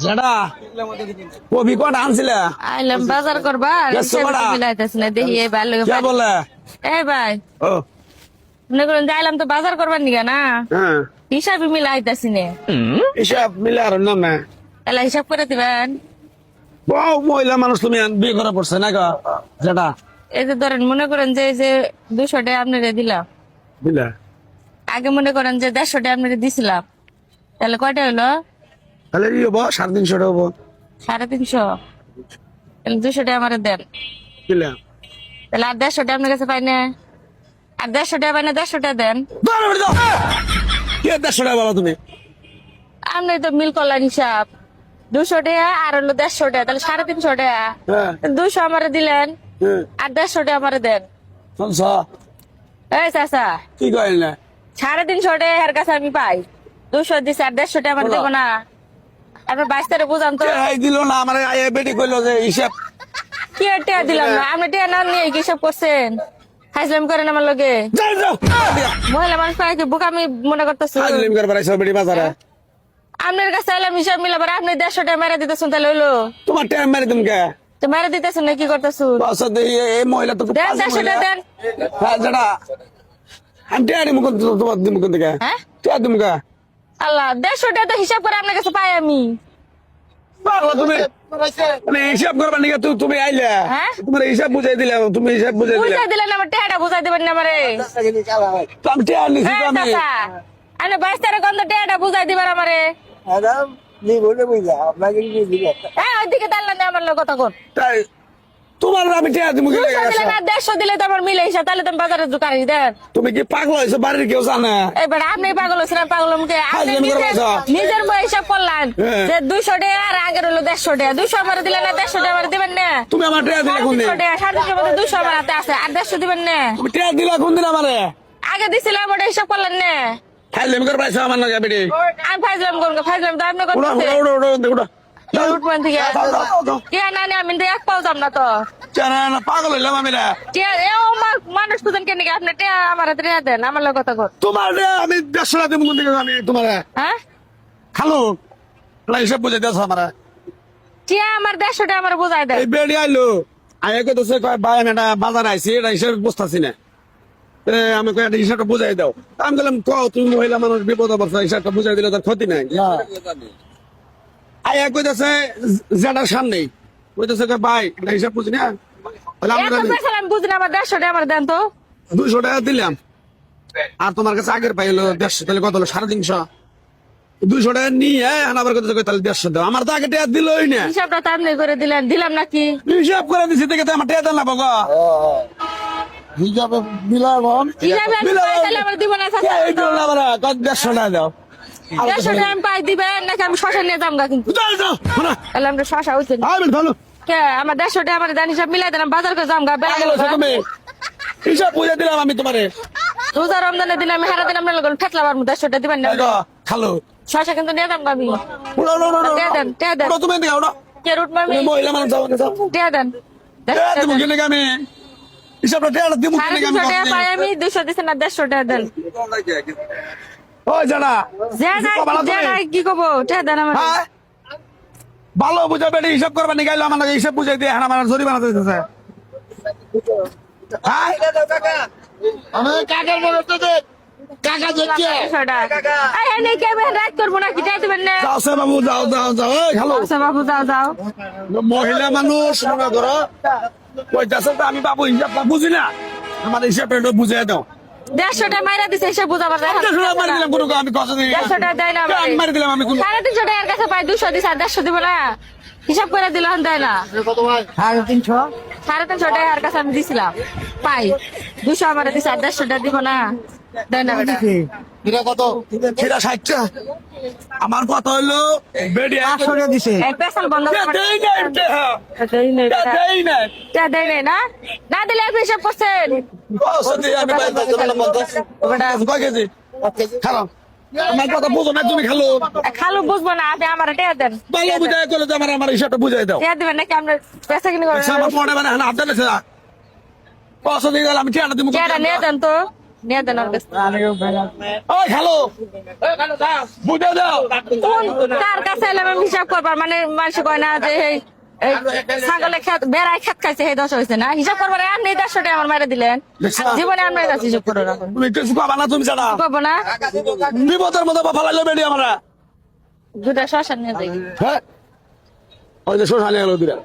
যেটা কবি কটা আনছিলে আইলাম বাজার করবা মিলাইতেছ না দেখি এই ভাই কে বলে এই ভাই ও মনে করেন যে আইলাম তো বাজার করবার নিগা না হ্যাঁ হিসাবে মিলাইতেছি না হিসাব মিলে আর নাম না তাহলে হিসাব করে দিবেন বউ মহিলা মানুষ তুমি বিয়ে করা পড়ছে না গো যেটা এই যে ধরেন মনে করেন যে এই যে 200 টাকা আপনারে দিলাম বুঝলে আগে মনে করেন যে 150 টাকা আপনারে দিছিলাম তাহলে কয়টা হলো তাহলে ই হবো 350 টাকা হবো 350 তাহলে 200 টাকা আমারে দেন বুঝলে তাহলে আর 150 টাকা আপনার কাছে পাই না আর 150 টাকা পাই না 150 টাকা দেন কি 150 টাকা বলো তুমি আপনি তো মিল করলেন হিসাব 200 টাকা আর হলো 150 টাকা তাহলে 350 টাকা হ্যাঁ 200 আমারে দিলেন হ্যাঁ আর 150 টাকা আমারে দেন শুনছ এই চাচা কি কইল না 350 টাকা এর কাছে আমি পাই 200 দিছে আর 150 টাকা আমার দেবো না আপনার 22 তারিখ বুঝান তো এই দিল না আমার আয়ে বেটি কইলো যে হিসাব কি আর টাকা দিলাম না আপনি টাকা না নিয়ে কি সব করছেন হাইজলাম করেন আমার লগে যাই যাও মহিলা মানুষ পাই কি বুক আমি মনে করতেছি আজলিম করবার আইছো বেটি বাজারে আপনার কাছে এলাম হিসাব মিলাবার আপনি 150 টাকা মেরে দিতেছেন তাহলে হইলো তোমার টাইম মারি তুমি কে তো মেরে দিতেছেন না কি করতেছুন বস এই মহিলা তো দেন 150 টাকা দেন হ্যাঁ যেটা আমি টেয়ারি মুখ তোমার মুখ থেকে হ্যাঁ টেয়ার তুমি কে আল্লাহ 150 টাকা তো হিসাব করে আপনার কাছে পাই আমি পারলা তুমি মানে হিসাব করবার নিকে তুমি আইলে হ্যাঁ? তোমার হিসাব বুঝাই দিলাম তুমি হিসাব বুঝাই দিলে বুঝাই দিলেন আমার টাকাটা বুঝাই দিবেন না আমারে তো আমি টেয়ার নিছি তো আমি চাচা আপনি 22 তারিখ গন্ধ টাকাটা বুঝাই দিবেন আমারে হ্যাঁ ওইদিকে দাঁড়ালেন না আমার লোক কথা কোন তাই তোমার আমি টেয়ার দিমু কি লাগে 200 দিলে না 150 দিলে তো আমার মিলে হিসাব তাহলে তুমি বাজারে দোকানে দেন তুমি কি পাগল হইছো বাড়ির কেউ জানে এবার আপনি পাগল হচ্ছেন পাগল মুখে আপনি আমি করে বসো। নিজের বই হিসাব করলেন হ্যাঁ। যে 200 টাকা আর আগের হলো 150 টাকা 200 আমার দিলেন না 150 টাকা আমার দিবেন না তুমি আমার টেয়ার দিলা কোন দিন 350 টাকা 350 মধ্যে 200 আমার হাতে আছে আর 150 দিবেন না তুমি টেয়ার দিলা কোন দিন আমারে আগে দিছিলাম ওটা হিসাব করলেন না খাইলেম করবার আইছো আমার নাকি বেটি আমি ফাইজলাম করবো ফাইজলাম তো আপনি উড়া করতেছেন উড়া উড়া উড়া উড়া উঠবেন থেকে কে না না আমি তো এক পাওতাম না তো জানা না পাগল হইলাম আমি রে মানুষ খুঁজেন কেন কি আপনি আমার হাতে রেয়া দেন আমার লোক কথা কর তোমার রে আমি 150 টাকা দিমু কোন দিন আমি তোমার হ্যাঁ খালো হিসাব বুঝাই দিয়েছো আমার টিয়া আমার 150 টাকা আমার বোঝাই দেন এই বেড়ি আইলো আগে কত সে কয় ভাই আমি একটা বাজার আইছি এটা হিসাব বুঝতাছি না আমি কয় হিসাবটা বুঝাই দাও আমি বললাম কও তুমি মহিলা মানুষ বিপদ অবস্থা হিসাবটা বুঝাই দিলে তার ক্ষতি নাই আয়া কইতাছে যেটার সামনেই কইতাছে কয় ভাই এটা হিসাব বুঝি না তাহলে এত পয়সা আমি বুঝি না আমার 150 টাকা আমার দেন তো 200 টাকা দিলাম আর তোমার কাছে আগের পাইলো 150 তাহলে কত হলো 350 200 টাকা নিয়ে আবার কত তাহলে 150 দাও আমার তো আগে টাকা দিলই না হিসাবটা তো আপনি করে দিলেন দিলাম নাকি হিসাব করে দিছি দেখে তো আমার টাকা দেন না বাবা হিসাবে মিলাবন হিসাবে আমি পাই তাহলে আমার দিব না চাচা এই দিল না আমরা কত 150 টাকা দাও 150 টাকা আমি পাই দিবেন নাকি আমি শশা নিয়ে যাম গা কিন্তু যাও যাও না তাহলে আমরা শশা হইছেন আমি ভালো কে আমার 150 টাকা আমার দেন হিসাব মিলাই দেন বাজার করে যাম গা পাগল হইছো তুমি হিসাব বুঝে দিলাম আমি তোমারে রোজা রমজানের দিন আমি হারা দিন আপনার লোক ঠেকলা বার 150 টাকা দিবেন না দেখো খালো শশা কিন্তু নিয়ে যাম গা আমি উড়ো উড়ো উড়ো টিয়া দেন টিয়া দেন উড়ো তুমি দিও না কে রুট মামি তুমি মহিলা মানুষ যাও না যাও টিয়া দেন টাকা দিমু কেন আমি হিসাবটা টাকা দিমু কেন 350 টাকা পাই আমি 200 দিছেন না 150 টাকা দেন ওই জানা যে নাই কি কব টিয়া দেন আমার হ্যাঁ ভালো বুঝা বেটি হিসাব করবা নি গাইলো আমার হিসাব বুঝাই দিয়ে হ্যাঁ আমার জরিমানা দিতেছে হ্যাঁ আমি কাকার মনে তো কাকা দেখছে 150 টাকা এই নেই কে বেন রাত করব না কি টিয়া দিবেন না যাও সে বাবু যাও যাও যাও এই খালো আচ্ছা বাবু যাও যাও মহিলা মানুষ মনে করো কইতাছে তো আমি বাবু হিসাবটা বুঝি না আমার হিসাবটা একটু বুঝিয়ে দাও 150 টাকা মাইরা দিছে এসে বুঝাবার দেখ 150 টাকা মারি দিলাম কোনো আমি কথা দিই 150 টাকা দেয় না আমি মারি দিলাম আমি কোনো 350 টাকার কাছে পাই 200 দিছে আর 150 দিব না হিসাব করে দিল হন দেয় না কত ভাই 350 টাকার কাছে আমি দিছিলাম পাই 200 আমার দিছে আর 150 টাকা দিব না দেয় না বেটা এটা কত সেটা 60 টা আমার কথা হইলো বেডি 100 টাকা দিছে এই পেছাল বন্ধ করে দেই নাই দেই নাই বেটা দেই নাই টা দেই নাই না না দিলে আপনি হিসাব করছেন ও সত্যি আমি ভাই বেটা কয় কেজি খারাপ আমার কথা বুঝো না তুমি খালো খালু বুঝবো না আপনি আমার টিয়া দেন ভালো বুঝাই করলে তো আমার হিসাবটা বুঝাই দাও টিয়া দিবেন নাকি আমরা পেছা কিনে আমার পড়ে মানে হাত দিতেছে পয়সা দিয়ে গেলে আমি টিয়াটা দিব টিয়াটা নিয়ে দেন তো নিয়ে দেন ওর কাছে। ওই হ্যালো বুঝে দাও কার কাছে এলে আমি হিসাব করবার মানে মানুষ কয় না যে এই ছাগলে খেত বেড়ায় খেত খাইছে সেই দশ হয়েছে না হিসাব করবার আপনি 150 টাকা আমার মাইরে দিলেন জীবনে আপনার কাছে হিসাব করো রাখুন তুমি কিছু পাবা না তুমি ছাড়া করবো না বিপদের মতো ফালাইলো বেড়ি আমরা দুটা শ্মশান নিয়ে যাই হ্যাঁ ওই যে শোষা নিয়ে গেল দুটা